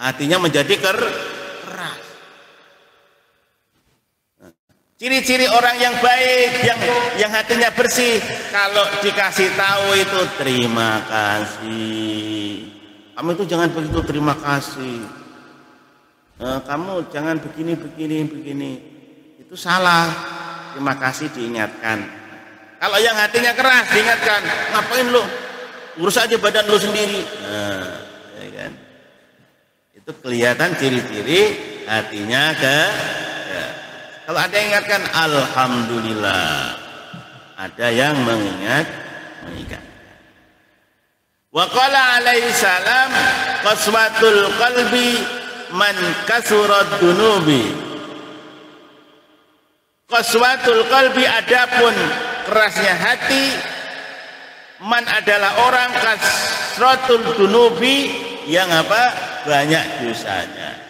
hatinya menjadi keras. Ciri-ciri orang yang baik, yang hatinya bersih, kalau dikasih tahu itu terima kasih. Kamu itu jangan begitu, terima kasih. Kamu jangan begini. Itu salah. Terima kasih diingatkan. Kalau yang hatinya keras diingatkan, ngapain lu? Urus aja badan lu sendiri. Ya kan? Itu kelihatan ciri-ciri hatinya kalau ada yang ingatkan, alhamdulillah. Ada yang mengingat. Wa qala alaihi salam, qaswatul qalbi man kasurat dunubi. Qaswatul qalbi, adapun kerasnya hati, man adalah orang kasratul dunubi, yang banyak dosanya.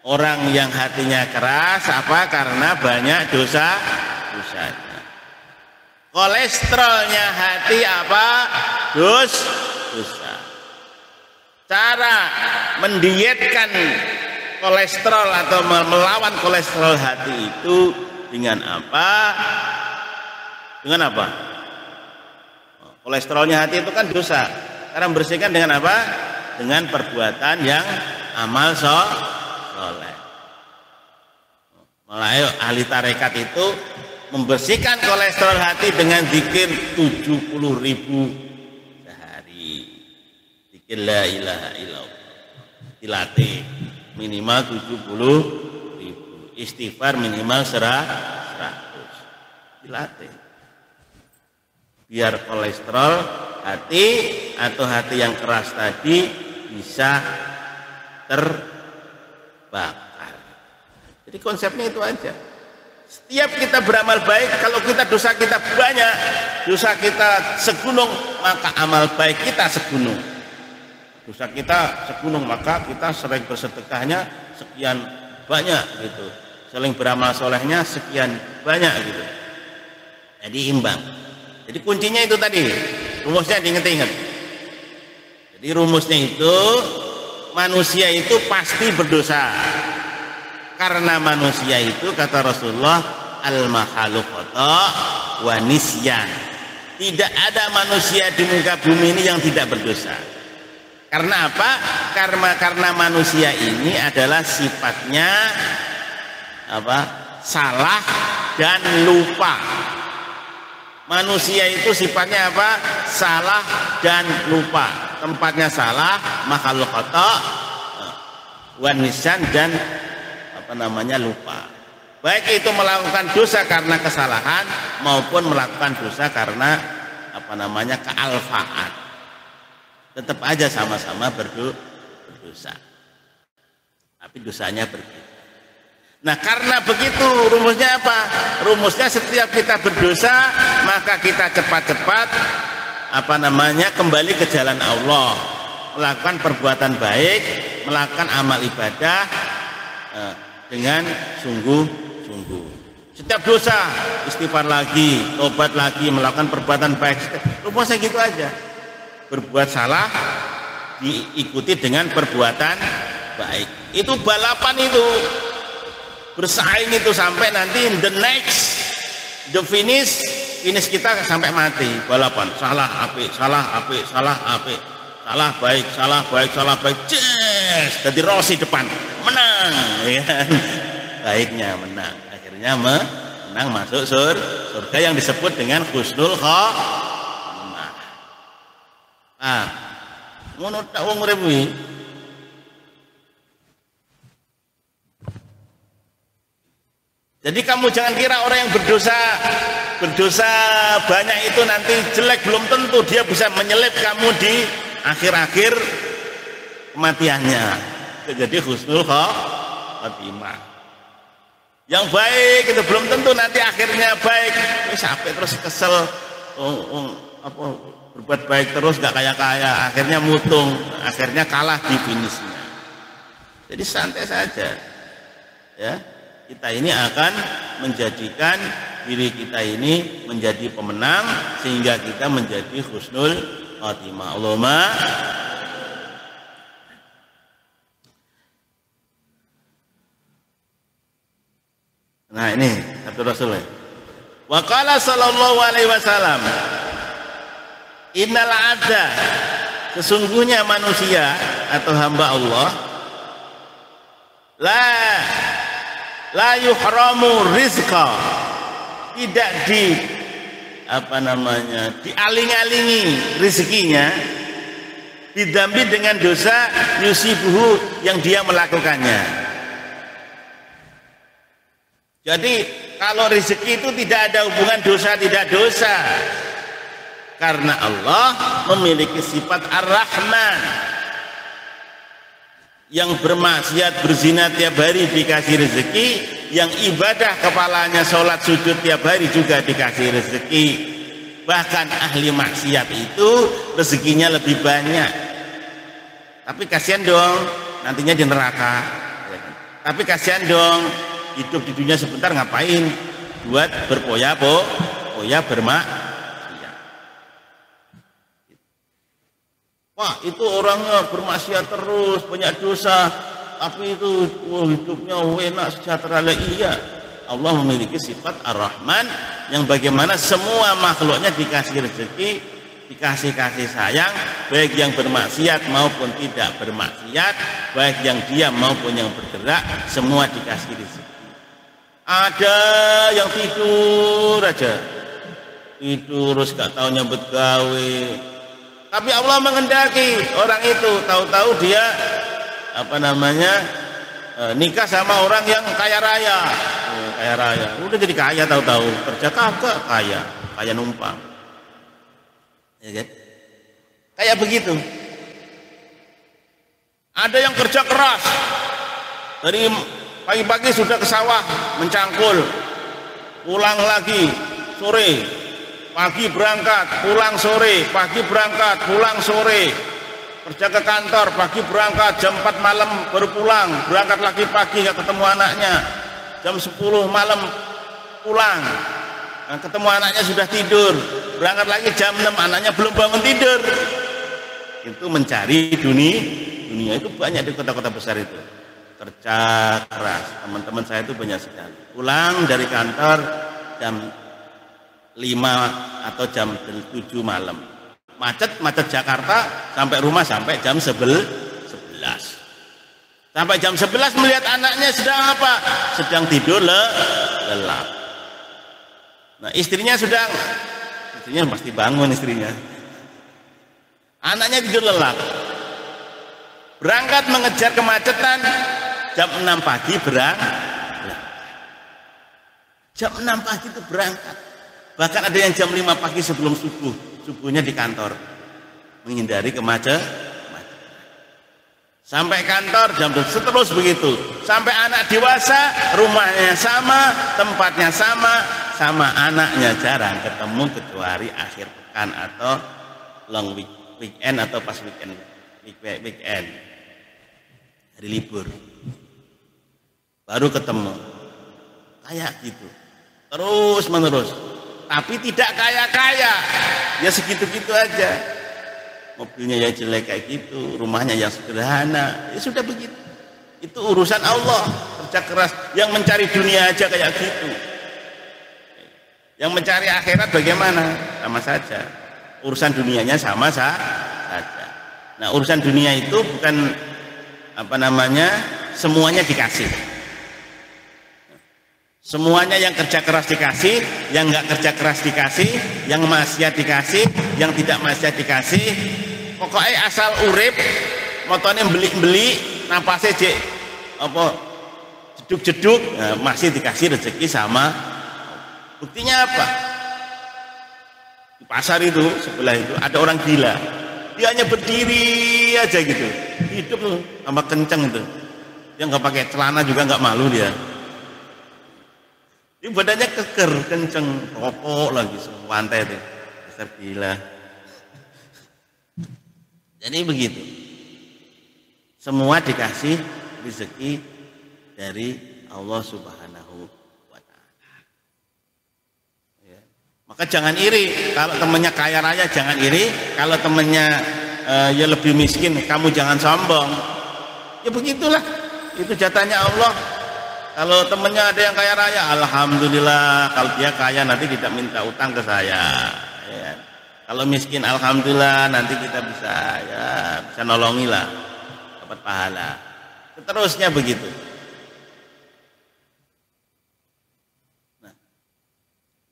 Orang yang hatinya keras karena banyak dosanya. Kolesterolnya hati dosa. Cara mendietkan kolesterol atau melawan kolesterol hati itu dengan apa? Kolesterolnya hati itu kan dosa. Cara membersihkan dengan apa? Dengan perbuatan yang amal soleh. Malah ahli tarekat itu membersihkan kolesterol hati dengan zikir 70.000 sehari. Zikir la ilaha illallah dilatih minimal 70.000, istighfar minimal 100 dilatih, biar kolesterol hati atau hati yang keras tadi bisa terbakar. Jadi konsepnya itu aja. Setiap kita beramal baik, kalau kita dosa kita banyak, dosa kita segunung, maka amal baik kita segunung. Dosa kita segunung, maka kita sering bersedekahnya sekian banyak gitu. Sering beramal solehnya sekian banyak gitu. Jadi imbang. Jadi kuncinya itu tadi, rumusnya diinget-inget. Jadi rumusnya itu, manusia itu pasti berdosa. Karena manusia itu, kata Rasulullah, al-makhluk khata' wa nisyan. Tidak ada manusia di muka bumi ini yang tidak berdosa. Karena apa? Karena manusia ini adalah sifatnya salah dan lupa. Manusia itu sifatnya salah dan lupa. Tempatnya salah, makhluk khata' wa nisyan, dan lupa. Baik itu melakukan dosa karena kesalahan maupun melakukan dosa karena kealfaan. Tetap aja sama-sama berdosa. Tapi dosanya berbeda. Nah, karena begitu rumusnya apa? Rumusnya setiap kita berdosa, maka kita cepat-cepat kembali ke jalan Allah, melakukan perbuatan baik, melakukan amal ibadah dengan sungguh-sungguh. Setiap dosa istighfar lagi, tobat lagi, melakukan perbuatan baik. Rumusnya gitu aja. Berbuat salah diikuti dengan perbuatan baik. Itu balapan itu. Bersaing itu sampai nanti the finish kita sampai mati. Balapan salah apik, salah baik, jadi Rossi depan menang, ya. Baiknya menang, akhirnya menang masuk surga yang disebut dengan husnul khotimah. Ngono tak wong urip kuwi. Jadi kamu jangan kira orang yang berdosa banyak itu nanti jelek, belum tentu dia bisa menyelip kamu di akhir-akhir kematiannya. Jadi husnul khotimah. Yang baik itu belum tentu nanti akhirnya baik. Sampai terus kesel, berbuat baik terus gak kaya-kaya, akhirnya mutung, akhirnya kalah di finishnya. Jadi santai saja, ya. Kita ini akan menjadikan diri kita ini menjadi pemenang sehingga kita menjadi husnul khotimah. Allahumma. Nah ini satu Rasul. Wa qala sallallahu alaihi wasallam, innal abda, sesungguhnya manusia atau hamba Allah, la yuhramu rizqa, tidak dialing-alingi rezekinya, didambi dengan dosa yusibuhu yang dia melakukannya. Jadi kalau rezeki itu tidak ada hubungan dosa tidak dosa, karena Allah memiliki sifat Ar-Rahman. Yang bermaksiat berzina tiap hari dikasih rezeki, yang ibadah kepalanya sholat sujud tiap hari juga dikasih rezeki. Bahkan ahli maksiat itu rezekinya lebih banyak. Tapi kasihan dong nantinya di neraka. Tapi kasihan dong hidup di dunia sebentar ngapain? Buat berpoya-poya bermaksiat. Wah, itu orangnya bermaksiat terus, banyak dosa, tapi itu hidupnya enak, sejahtera. Iya, Allah memiliki sifat Ar-Rahman yang bagaimana semua makhluknya dikasih rezeki, dikasih kasih sayang, baik yang bermaksiat maupun tidak bermaksiat, baik yang diam maupun yang bergerak, semua dikasih rezeki. Ada yang tidur aja, tidur terus gak tahu nyambut gawe. Tapi Allah mengendaki orang itu, tahu-tahu dia nikah sama orang yang kaya raya. Kaya raya, udah jadi kaya tahu-tahu, kerja kagak kaya numpang. Ya kan? Kayak begitu. Ada yang kerja keras, dari pagi-pagi sudah ke sawah mencangkul, pulang lagi sore. Pagi berangkat, pulang sore, pagi berangkat, pulang sore. Kerja ke kantor, pagi berangkat, jam 4 malam baru pulang. Berangkat lagi pagi, gak ketemu anaknya. Jam 10 malam pulang. Nah, ketemu anaknya sudah tidur. Berangkat lagi jam 6, anaknya belum bangun tidur. Itu mencari dunia itu banyak di kota-kota besar itu. Kerja keras, teman-teman saya itu banyak sekali. Pulang dari kantor jam 5 atau jam 7 malam, macet Jakarta, sampai rumah sampai jam 11. Sampai jam 11 melihat anaknya sedang apa? Sedang tidur lelap. Nah istrinya pasti bangun istrinya. Anaknya tidur lelap. Berangkat mengejar kemacetan, jam 6 pagi berangkat. Jam 6 pagi itu berangkat. Bahkan ada yang jam 5 pagi sebelum subuhnya di kantor, menghindari kemacetan. Sampai kantor jam 2, seterus begitu. Sampai anak dewasa, rumahnya sama, tempatnya sama anaknya jarang ketemu kecuali akhir pekan atau long weekend atau pas weekend, hari libur. Baru ketemu. Kayak gitu. Terus menerus. Tapi tidak kaya-kaya, ya segitu-gitu aja. Mobilnya yang jelek kayak gitu, rumahnya yang sederhana, ya sudah begitu. Itu urusan Allah. Kerja keras, yang mencari dunia aja kayak gitu. Yang mencari akhirat bagaimana? Sama saja. Urusan dunianya sama saja. Nah urusan dunia itu bukan semuanya dikasih. Semuanya yang kerja keras dikasih, yang nggak kerja keras dikasih, yang maksiat dikasih, yang tidak maksiat dikasih. Pokoknya asal urip, motornya beli-beli, napasnya jeduk-jeduk, nah, masih dikasih rezeki sama. Buktinya apa? Di pasar itu, sebelah itu ada orang gila. Dia hanya berdiri aja gitu, hidup tuh tambah kenceng itu. Dia nggak pakai celana juga nggak malu dia. Ini badannya keker, kenceng, rokok lagi, sepantai itu, besar gila. Jadi begitu. Semua dikasih rezeki dari Allah Subhanahu wa Ta'ala. Ya. Maka jangan iri. Kalau temannya kaya raya jangan iri. Kalau temannya ya lebih miskin, kamu jangan sombong. Ya begitulah. Itu jatahnya Allah. Kalau temennya ada yang kaya raya, alhamdulillah. Kalau dia kaya nanti tidak minta utang ke saya. Ya. Kalau miskin, alhamdulillah nanti kita bisa nolongi lah, dapat pahala. Seterusnya begitu. Nah,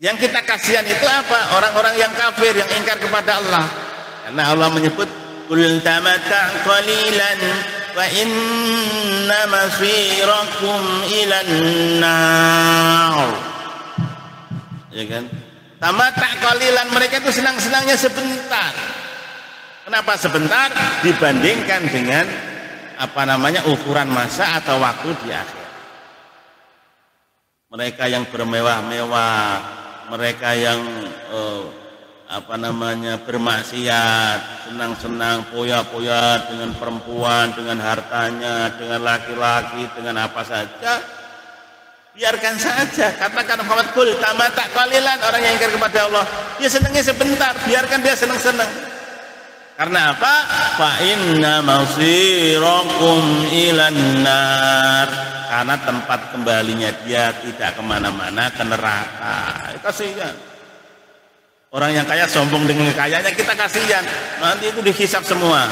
yang kita kasihan itu apa? Orang-orang yang kafir, yang ingkar kepada Allah. Karena Allah menyebut qul tamatta' qalilan wa inna masirakum ilan nar. Ya kan? Tamatta' qalilan, mereka itu senang-senangnya sebentar. Kenapa sebentar dibandingkan dengan ukuran masa atau waktu di akhir. Mereka yang bermewah-mewah, mereka yang bermaksiat, senang-senang, poya-poya dengan perempuan, dengan hartanya, dengan laki-laki, dengan apa saja, biarkan saja. Katakan Muhammad qul tamatta' qalilan, orang yang ingkar kepada Allah, dia senangnya sebentar, biarkan dia senang-senang. Karena apa? Fa inna masirakum ilan nar, karena tempat kembalinya dia tidak kemana-mana, ke neraka. Kasihan. Orang yang kaya sombong dengan kekayanya, kita kasihan. Nanti itu dihisap semua.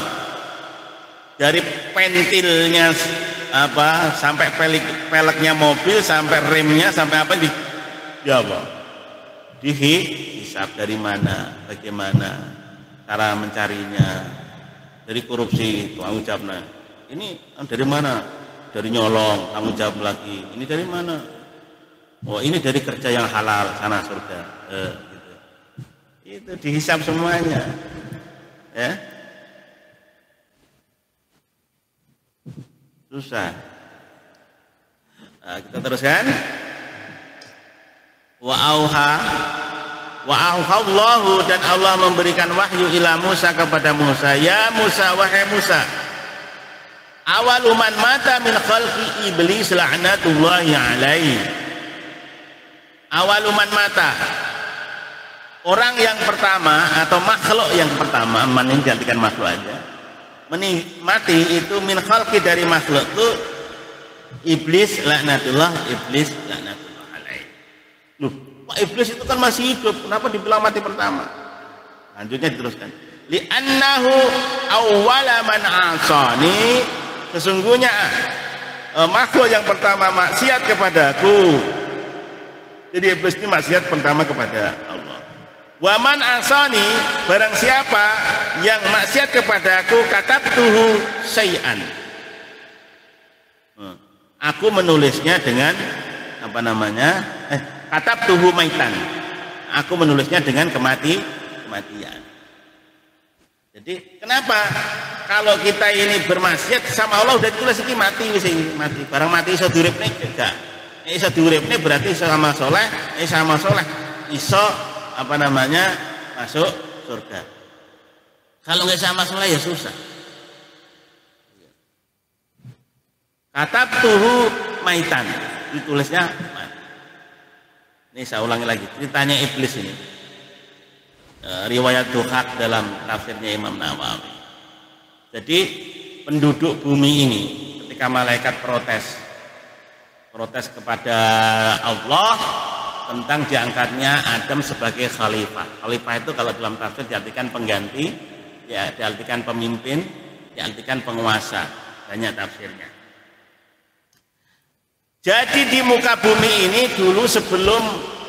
Dari pentilnya sampai peleknya mobil, sampai remnya, sampai apa dihisap dari mana, bagaimana cara mencarinya, dari korupsi, tanggung jawabnya. Ini dari mana? Dari nyolong, tanggung jawab lagi. Ini dari mana? Oh, ini dari kerja yang halal, sana surga. Itu dihisap semuanya, ya. Susah. Nah, kita teruskan. Wa auhallahu, dan Allah memberikan wahyu ila Musa kepada Musa. Ya Musa, wahai Musa, awalu man mata min khalqi iblis la'natullahi alaihi. Awalu man mata, orang yang pertama atau makhluk yang pertama, man ini diartikan makhluk aja, mati itu min khalqi, dari makhluk itu iblis laknatullah alaihi. Loh, Pak, iblis itu kan masih hidup, kenapa dibilang mati pertama? Lanjutnya diteruskan. Li'annahu awwala man asani, sesungguhnya makhluk yang pertama maksiat kepadaku. Jadi iblis ini maksiat pertama kepada Allah. Wa man asani, barang siapa yang maksiat kepadaku, katabtuhu syai'an, aku menulisnya dengan katabtuhu maitan, aku menulisnya dengan kematian. Jadi kenapa kalau kita ini bermaksiat sama Allah udah ditulis ini mati, barang mati iso diuripne juga. Iso diuripne berarti iso sama soleh, iso masuk surga. Kalau nggak sama soleh ya susah. Katabtuhu maitan, ditulisnya mati. Ini saya ulangi lagi ceritanya iblis ini. Riwayat Duhak dalam tafsirnya Imam Nawawi. Jadi penduduk bumi ini ketika malaikat protes kepada Allah tentang diangkatnya Adam sebagai khalifah. Khalifah itu kalau dalam tafsir diartikan pengganti, ya, diartikan pemimpin, diartikan penguasa, banyak tafsirnya. Jadi di muka bumi ini dulu sebelum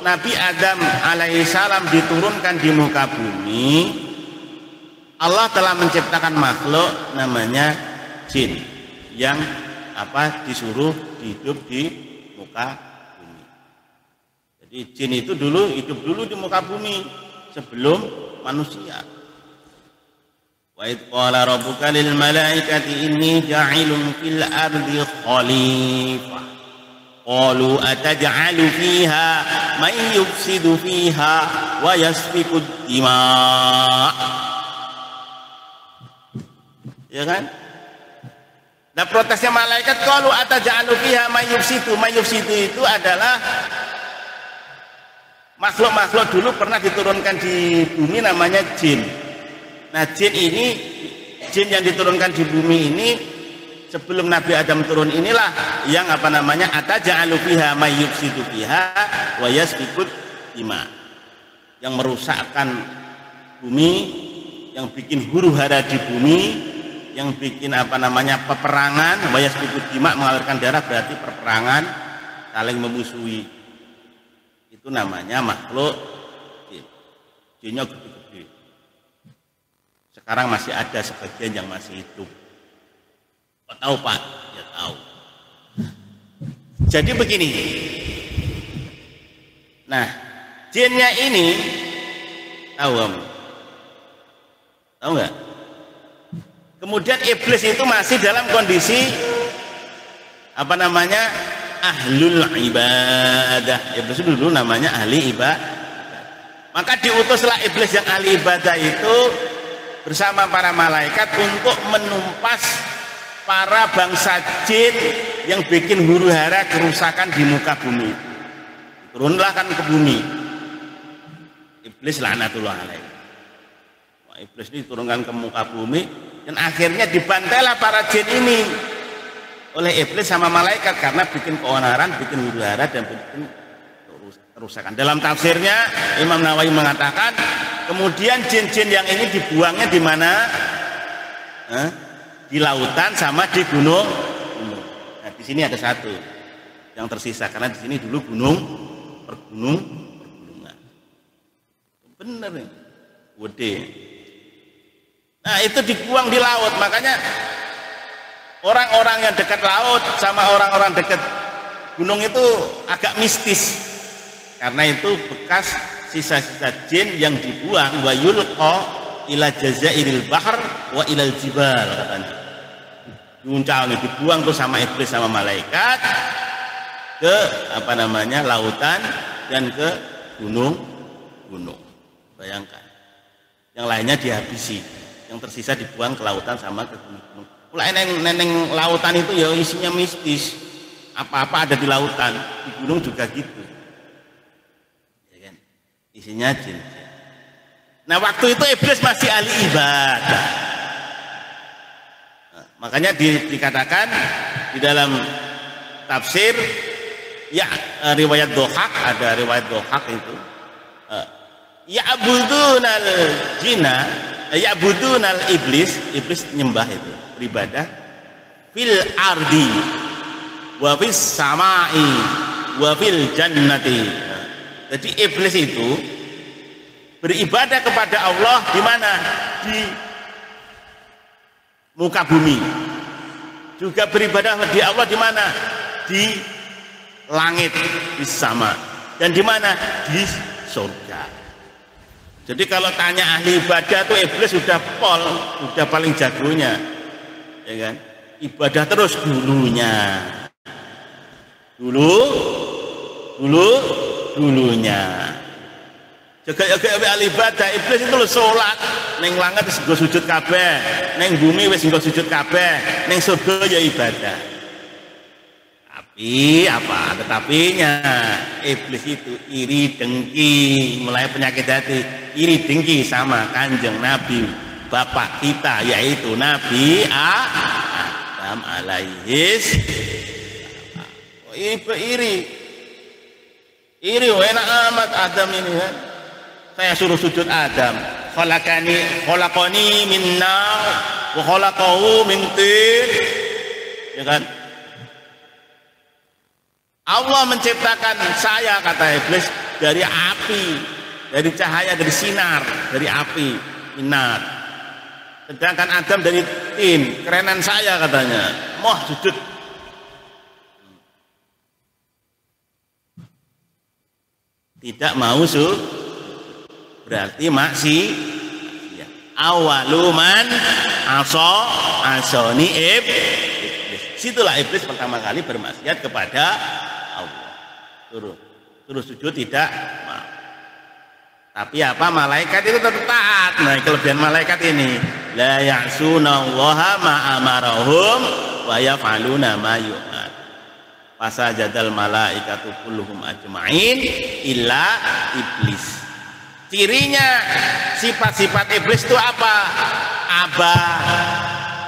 Nabi Adam alaihissalam diturunkan di muka bumi, Allah telah menciptakan makhluk namanya jin yang disuruh hidup di muka bumi. Jadi jin itu dulu hidup dulu di muka bumi sebelum manusia. Wa idh qala rabbuka lil malaikati inni ja'ilun fil ardi khalifah. Qalu ataj'alu fiha man yufsidu fiha wa yasfiku dima'. Ya kan? Nah, protesnya malaikat, qalu ataj'alu fiha man yufsidu. Man yufsidu itu adalah makhluk-makhluk dulu pernah diturunkan di bumi namanya jin. Nah, jin yang diturunkan di bumi ini sebelum Nabi Adam turun inilah yang apa namanya ataja'alu fiha may yufsidu fiha wa yasfikut dima, yang merusakkan bumi, yang bikin huru-hara di bumi, yang bikin apa namanya peperangan, wa yasfikut dima, mengalirkan darah, berarti perperangan, saling memusuhi. Itu namanya makhluk jin. Jinnya gede-gede. Sekarang masih ada sebagian yang masih hidup. Kok tahu Pak? Ya tahu. Jadi begini. Nah, jinnya ini tahu kamu? Tahu nggak? Kemudian iblis itu masih dalam kondisi apa namanya? Ahlul ibadah. Iblis itu dulu namanya ahli ibadah. Maka diutuslah iblis yang ahli ibadah itu bersama para malaikat untuk menumpas para bangsa jin yang bikin huru-hara kerusakan di muka bumi. Turunlah kan ke bumi. Iblis laknatullah alaih. Iblis ini diturunkan ke muka bumi dan akhirnya dibantailah para jin ini oleh iblis sama malaikat karena bikin keonaran, bikin huru-hara dan bikin kerusakan. Dalam tafsirnya Imam Nawawi mengatakan kemudian jin-jin yang ini dibuangnya di mana? Di lautan sama di gunung. Nah, di sini ada satu yang tersisa karena di sini dulu pergunungan. Bener nih, gede. Nah itu dibuang di laut, makanya orang-orang yang dekat laut sama orang-orang dekat gunung itu agak mistis karena itu bekas sisa-sisa jin yang dibuang wa yulqa ila jazairil bahr wa ilal jibal katanya. Dibuang tuh sama iblis sama malaikat ke apa namanya lautan dan ke gunung. Bayangkan. Yang lainnya dihabisi, yang tersisa dibuang ke lautan sama ke gunung. Mulai neneng lautan itu ya isinya mistis. Apa-apa ada di lautan, di gunung juga gitu. Ya kan? Isinya jin. Nah waktu itu iblis masih ahli ibadah. Nah, makanya dikatakan di dalam tafsir ya riwayat Dohak, ada riwayat Dohak itu ya'budunal jina ya'budunal iblis nyembah itu beribadah fil ardi wa fis samai wa fil jannati. Jadi iblis itu beribadah kepada Allah di mana? Di muka bumi. Juga beribadah di Allah di mana? Di langit, di sama. Dan di mana? Di surga. Jadi kalau tanya ahli ibadah tuh iblis sudah paling jagonya. Ya kan? Ibadah terus dulunya. Dulunya. Jaga ahli ibadah, iblis itu lo sholat, neng langit wis nggo sujud kabeh, neng bumi wis nggo sujud kabeh, neng surga ya ibadah. Tapi apa? Tetapinya iblis itu iri dengki, mulai penyakit hati, iri dengki sama Kanjeng Nabi bapak kita yaitu Nabi Adam alaihis. Iri enak amat Adam ini kan. Saya suruh sujud Adam. Khalaqani min nar wa khalaqahu min tin. Ya kan? Allah menciptakan saya kata iblis dari api, dari cahaya, dari sinar, dari api, minar. Sedangkan Adam dari tin, kerenan saya katanya. Moh sujud. Tidak mau berarti maksiat. Awaluman asoni iblis. Situlah iblis pertama kali bermaksiat kepada Allah. Terus sujud tidak mau. Tapi apa? Malaikat itu tetap taat. Nah, kelebihan malaikat ini la ya'sunallaha ma amarahum wa yaf'aluna ma yu'mar. Fasajadal malaikatu kulluhum ajma'in illa iblis. Cirinya sifat-sifat iblis itu apa? Aba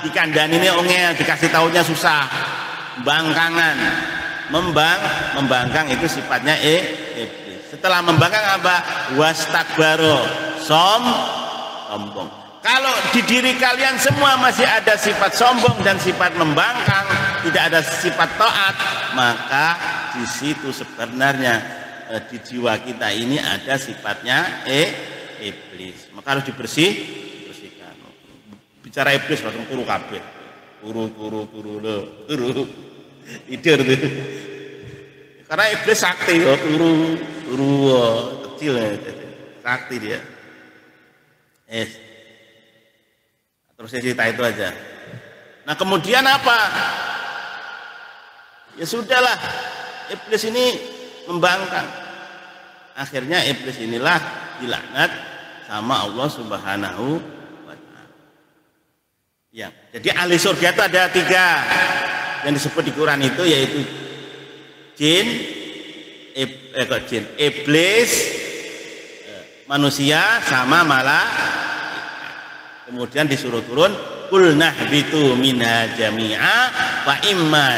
dikandani ini ongel, dikasih taunya susah. Bangkangan, membangkang itu sifatnya iblis. Setelah membangkang apa? Wastakbaro, sombong. Kalau di diri kalian semua masih ada sifat sombong dan sifat membangkang, tidak ada sifat taat, maka di situ sebenarnya di jiwa kita ini ada sifatnya iblis. Maka harus dibersihkan. Bicara iblis langsung turu kabeh. Turu tidur tuh. Karena iblis sakti, turu kecil sakti dia. Terus cerita itu aja. Nah kemudian apa? Ya sudahlah, iblis ini membangkang. Akhirnya iblis inilah dilaknat sama Allah Subhanahu wa Ta'ala. Ya, jadi ahli surga itu ada 3 yang disebut di Quran itu, yaitu iblis, manusia sama malaikat. Kemudian disuruh turun, qul nahbitu minha jami'a fa imma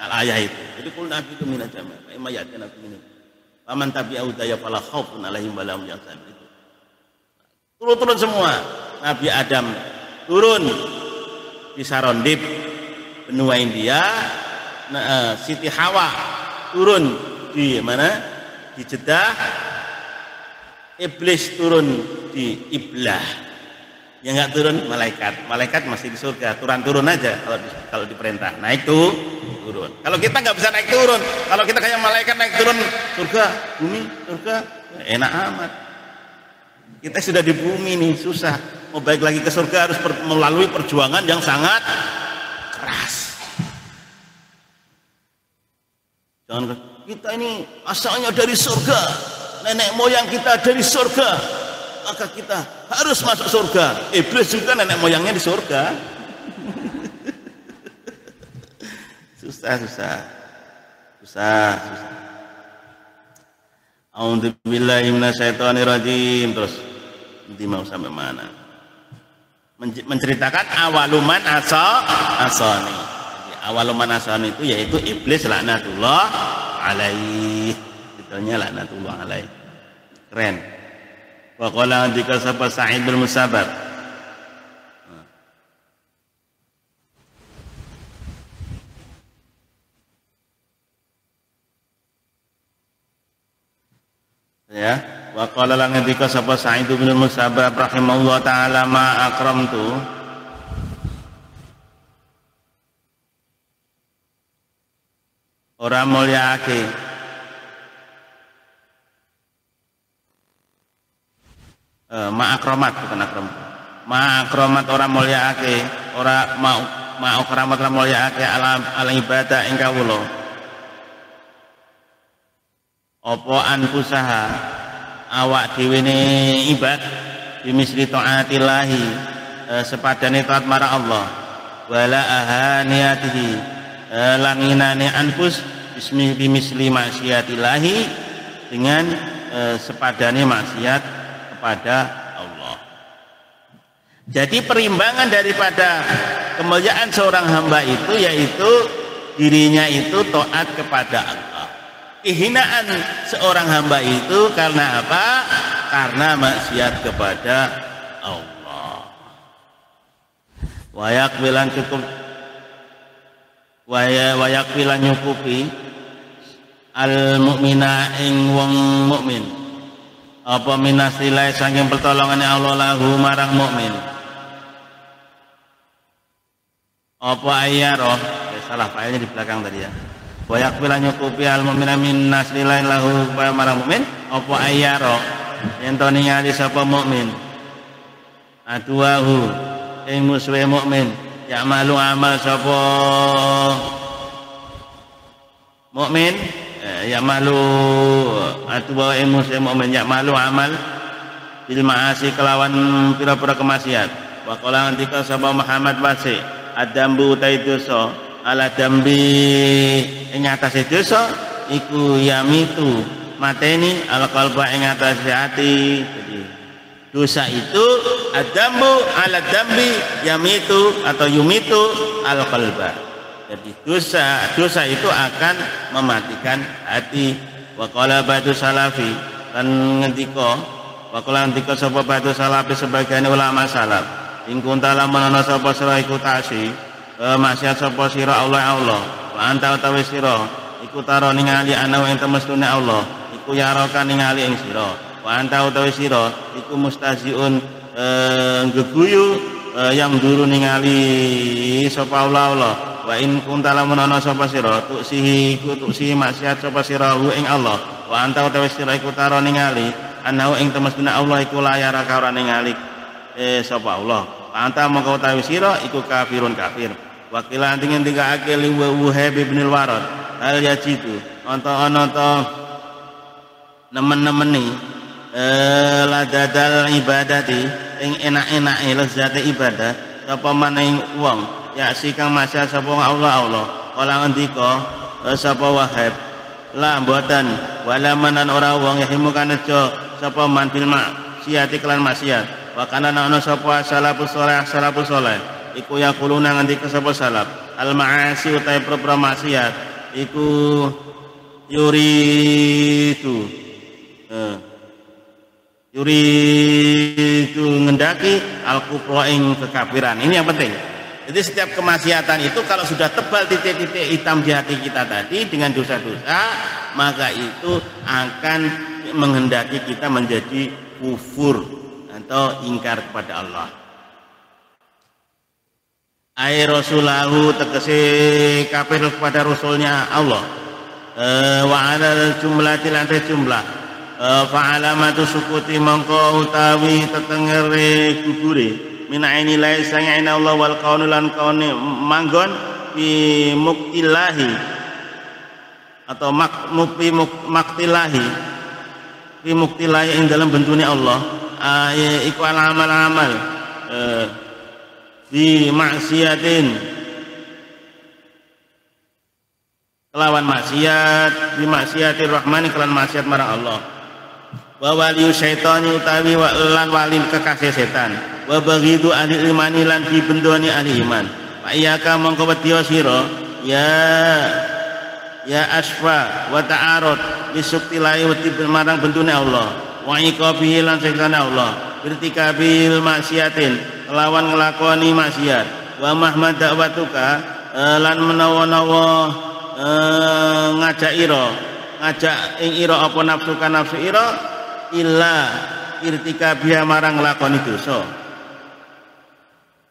al-ayah itu. Jadi qul nahbitu minha jami'a fa imma ya'tinakum minhu faman tabi'a hudaya fala khaufun 'alaihim wa la hum yahzanun. Turun semua. Nabi Adam turun di Sarondib benua India, Siti Hawa turun di mana? Di Jeddah. Iblis turun di Iblah. Yang nggak turun malaikat masih di surga, turun aja kalau diperintah naik turun. Kalau kita nggak bisa naik turun, kalau kita kayak malaikat naik turun surga, bumi, surga, enak amat. Kita sudah di bumi nih susah, mau balik lagi ke surga harus melalui perjuangan yang sangat keras. Jangan kita ini asalnya dari surga, nenek moyang kita dari surga, maka kita harus masuk surga. Iblis juga nenek moyangnya di surga. Susah. A'udzubillahi minasyaitonirrajim. Terus nanti mau sampai mana? Menceritakan awaluman asani. Awaluman asani itu yaitu iblis laknatullah alaih. Titelnya laknatullah alaih. Keren. Wa qala dzikra sapa Sa'id bin Musayyab. Ya, wa qala lan dzikra sapa Sa'id bin Musayyab rahimahullah taala ma akramtu ora mulyaake ma'akromat bukan akram. Ma'akromat orang mulyaake, ora ma'akramat orang mulyaake ala ibadah ing kawula. Apa anfusaha awak dhewe ne ibad bimisli taatillahi sepadane taat marang Allah. Wala ahaniyatihi langinane anfus bimisli maksiatillahi dengan sepadane maksiat pada Allah. Jadi perimbangan daripada kemuliaan seorang hamba itu yaitu dirinya itu taat kepada Allah. Kehinaan seorang hamba itu karena apa? Karena maksiat kepada Allah. Wayak bilang cukup, wayak bilang nyukupi al mukmina ing wong mukmin. Apa minasilai saking pertolongannya Allah lahu marang mukmin. Apa ayyaroh? Salah failnya di belakang tadi ya. Wayak bila nyukupi al mu'mina min nasilai lahu marang mukmin. Apa ayyaroh? Yen to ningali sapa mukmin. Aduahu ing musuhe mukmin. Ya malu amal sapa mukmin. Ya malu atwa emosi mukmin ya malu amal bil ma'asi kelawan pira-pira kemaksiat. Wa qala antika sapa Muhammad wasi adambu utai dosa ala dambi ing atase dosa iku yamitu mateni al qalba ing atase ati. Jadi dosa itu adambu ala dambi yamitu atau yumitu al qalba. Jadi dosa itu akan mematikan hati. Wa qala ba'du salafi lan ngendika sapa ba'du salafi sebagian ulama salaf ing kunta lamun ana sapa sira iku taksi maksiat sapa sira Allah wa anta utawi sira iku taro ningali ana ing temestune Allah iku yaraka ningali ing sira wa anta utawi sira iku mustaziun geguyu yang duru ningali sapa Allah wa in kunta lamun ana sapa sira tuksihi maksiat sapa sira ing Allah wa anta utawi sira iku taro ningali ana ing temestune Allah iku layaraka ora ningali sapa Allah anta mongko utawi sira iku kafirun kafir. Wakila antingin tiga akil Wuhaib bin al-Warad hal yajidu ana nemen-nemeni ladadal ibadati ing enak-enake lezate ibadah sapa maning wong ya sikang masya sapa Allah kala ngendika sapa Wahab la mboten wala manan ora wong yahimu kanejo sapa man bil maksiat iklan maksiat wa kana ana sapa salafus saleh iku yaquluna ngendika sapa salaf al ma'asi utai propra maksiat iku yuridu ngendaki al kufra ing kekafiran. Ini yang penting. Jadi setiap kemaksiatan itu kalau sudah tebal titik-titik hitam di hati kita tadi dengan dosa-dosa, maka itu akan menghendaki kita menjadi kufur atau ingkar kepada Allah. Ai rasulahu tegese kafir kepada rasulnya Allah wa ala jumlati lantai jumlah fa alamatu sukuti mongko utawi tetengere gugure minaini lae sang ina Allah wal qaunu lan qaune manggon fi muktilahi atau maktilahi fi muktilahi ing dalam bentune Allah iku amal di maksiatin kelawan maksiat di maksiatir rahmani kelawan maksiat marang Allah wa waliyu syaitani utawi lan wali kekasih setan wa baghidu ahli imani lan dibendoni ahli iman wa iyyaka mongko wedya sira ya asfa wa ta'arud bisuktilai wedi marang bendune Allah wa iqabihi lan siksane Allah birtikabil maksiatin lawan ngelakoni maksiat wa mahmad dakwatuka lan menawa-nawa ngajak ing ira apa nafsu ira illa irtikabiha marang nglakoni dosa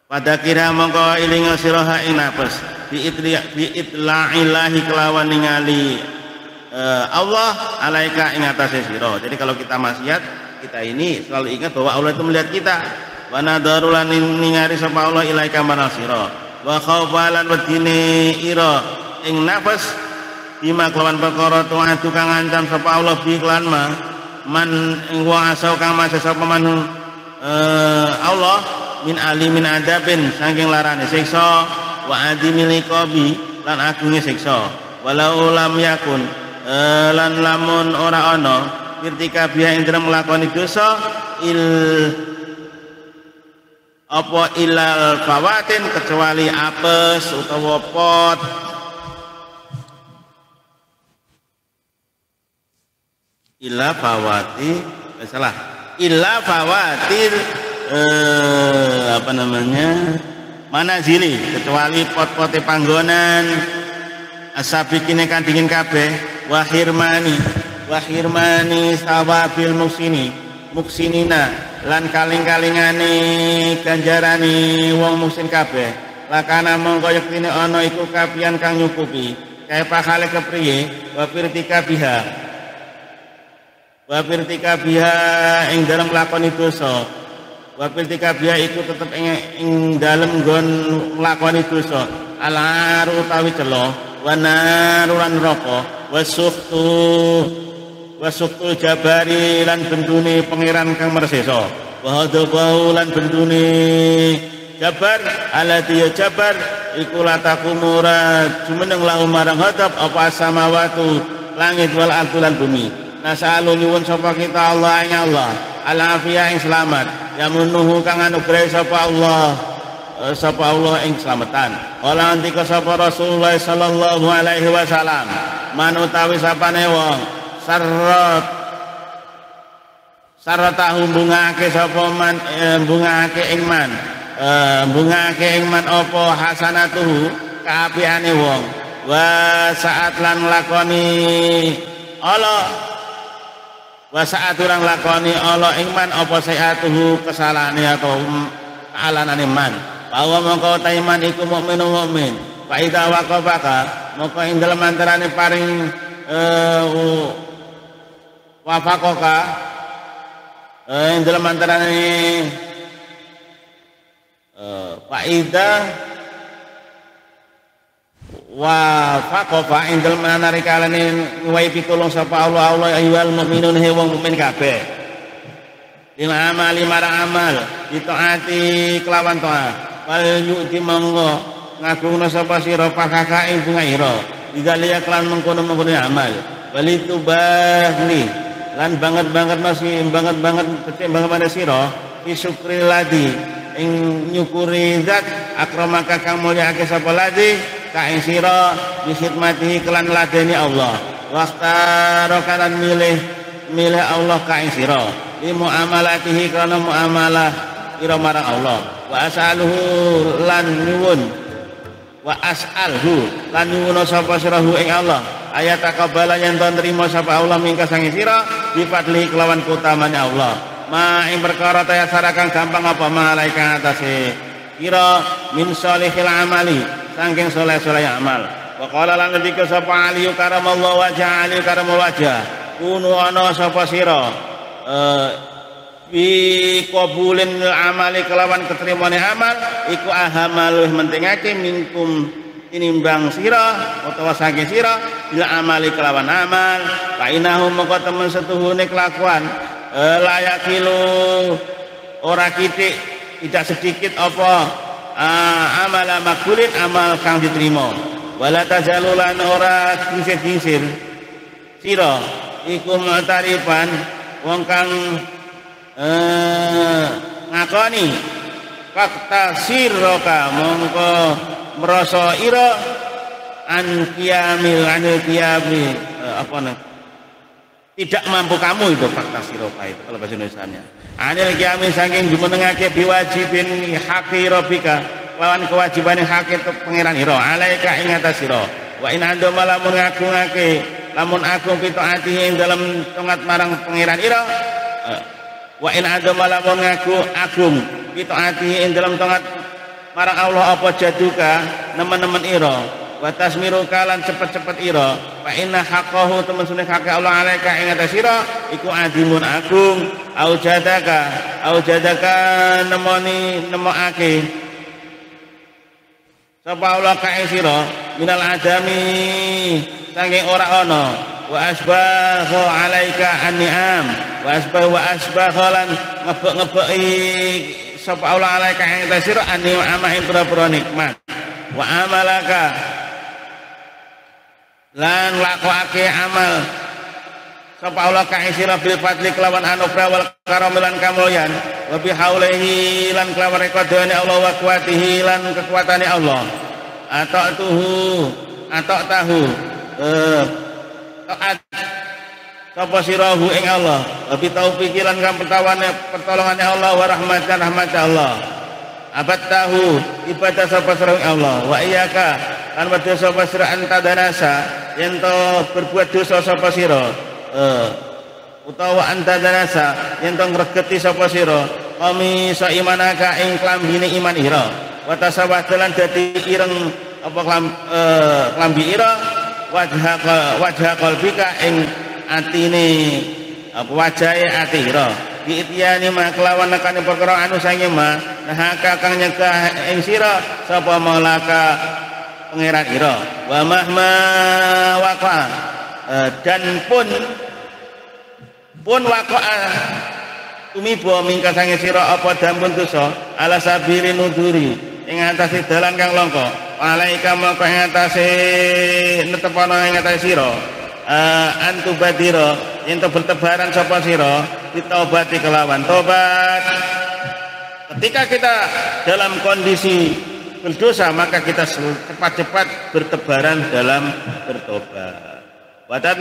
pada kira mongko iling sira ing nafs bi itla'illahi kelawan ningali Allah alaika ing atase sira. Jadi kalau kita maksiat kita ini selalu ingat bahwa Allah itu melihat kita wa nadarulan ningari sapa Allah ilaika manasira wa khaufalan wedine ira ing nafas bima kelawan perkara tu'atu kang ngancam sapa Allah bi lan man ing wa asau kang masa sapa man Allah min alimin adabin saking larane siksa wa adimil iqabi lan agunge siksa walau lam yakun lan lamun ora ana wirtika biya ing dalem nglakoni dosa apa ilal fawatin kecuali apes utawa pot illa fawati salah illa fawatir apa namanya manazili kecuali pot-pote panggonan asabikine kan dingin kabeh wahirmani sawabil muksinina lan kaling-kalingane ganjarane wong muhsin kabeh lakana mongko yektine ana iku kapian kang nyukupi kae pakale kepriye wa firtika biha ing dalem lakoni dosa wa firtika biha iku tetep ing dalem nggon nglakoni dosa alaru utawi celo wa narulan neraka wasuktul jabari lan bendune pangeran kang mersesa wa hadabau lan bendune jabar alati ya jabar iku latakumura jumeneng lahu marang hadab apa samawatu langit wal ardu lan bumi nasalu nyuwun sapa kita Allah ing Allah alafiyah ing selamat yamunuhu kang anugrahi sapa Allah ing slametan. Kala antika sapa Rasulullah sallallahu alaihi wasallam manutawi sapane wong saratahu bungake sapa man bungake ing man apa hasanatuhu kaapiane wong wa saat lan lakoni Allah wa saat urang lakoni Allah ing man apa sayatuhu kesalahane atau alanane man bahwa mongko ta iman iku mukminun mukmin fa idza waqafaka mongko ing dalem antarane paring wafaqaka ing dalem antarane fa idza wafaqafa ing dalem antarane kalane wae pitulung sapa Allah ayyuhal mukminun he wong mukmin kabeh lima amali marang amal ditaati kelawan taat wal yu'ti monggo ngagungna sapa sira pakaka ing bunga ira digalia kelan mengkono-mengkono amal walitu bahli lan banget-banget masih banget-banget becik banget pada sira fi syukri ladi ing nyukuri zat akramaka kang mulyaake sapa ladi ka ing sira bi khidmatihi kelan ladeni Allah waqtaro kanan milih Allah ka ing sira li muamalatihi kana muamalah ira marang Allah wa as'aluhu lan nyuwun sapa sirahu ing Allah ayat takabala yen to nrimo sapa Allah mingka sange sira bi fadli kelawan kutamane Allah ma ing perkara ta sarakan gampang apa malaikat atase kira min salihil amali saking saleh-saleh amal wa qala lan ngendika sapa Ali karamallahu wajha Ali karamal wajah kunu ana sapa sira bi qabulin amali kelawan keterimane amal iku ahamal luwih mentingake minkum tinimbang sira utawa saking sira ila amali kelawan amal fa innahu moko temen setuhune kelakuan layakilu ora kitik tidak sedikit apa amal makbulin amal kang diterima wala tazalulan ora kincir-kincir sira iku mutarifan wong kang ngakoni fakta sirroka mongko merasa ira anil qiyami tidak mampu kamu itu fakta sirroka itu kalau bahasa Indonesianya anil qiyami saking jumenengake biwajibin haqi rabbika lawan kewajiban hak itu pangeran ira alaika ing atas sira wa in ando malamun ngagungake lamun agung pitaati ing dalam tongat marang pangeran ira wa in adama lamun ngaku agung pitaati ing dalam tongat marang Allah apa jaduka nemen-nemen ira wa tasmiru kalan cepet-cepet ira fa inna haqqahu temen sunah hak Allah alaika ing atas sira iku adimun agung au jadaka nemokake sapa Allah ka ing sira minal adami saking ora ana wa asbahu alaika an-ni'am wa asbahalan ngebek-ngebeki sapa Allah alaika ing tasira an-ni'am ing pira-pira nikmat wa amalaka lan lakokake amal sapa Allah ka ing sira bil fadli kelawan anugrah wal karamilan kamulyan wa bi haulihi lan kelawan rekodane Allah wa kuwatihi lan kekuatane Allah tahu taat sapa sirahu ing Allah lebih taufiki lan kang pertolongane Allah wa rahmatan Allah abad tahu ibadah sapa sirahu ing Allah wa iyyaka lan wedha sapa sira anta danasa yen to berbuat dosa sapa sira utawa anta danasa yen to ngregeti sapa sira kami saimanaka ing klambine iman ira wa tasawadalan dadi ireng apa klambi ira wajah qalbika ing atine apa wajahe ati ira diityani ma kelawan nekane perkara anu sange ma nah kang nyegah ing sira sapa malaka pangeran ira wa mahma waqa dan pun waqa tumiba mingka sange sira apa dampun dosa ala sabirin nuduri ing atase dalan kang langka alaika maka ing atase netepana ing atase sira antu badira yen bertebaran sapa sira ditobati kelawan tobat Ketika kita dalam kondisi berdosa, maka kita cepat-cepat bertebaran dalam bertobat. Wadat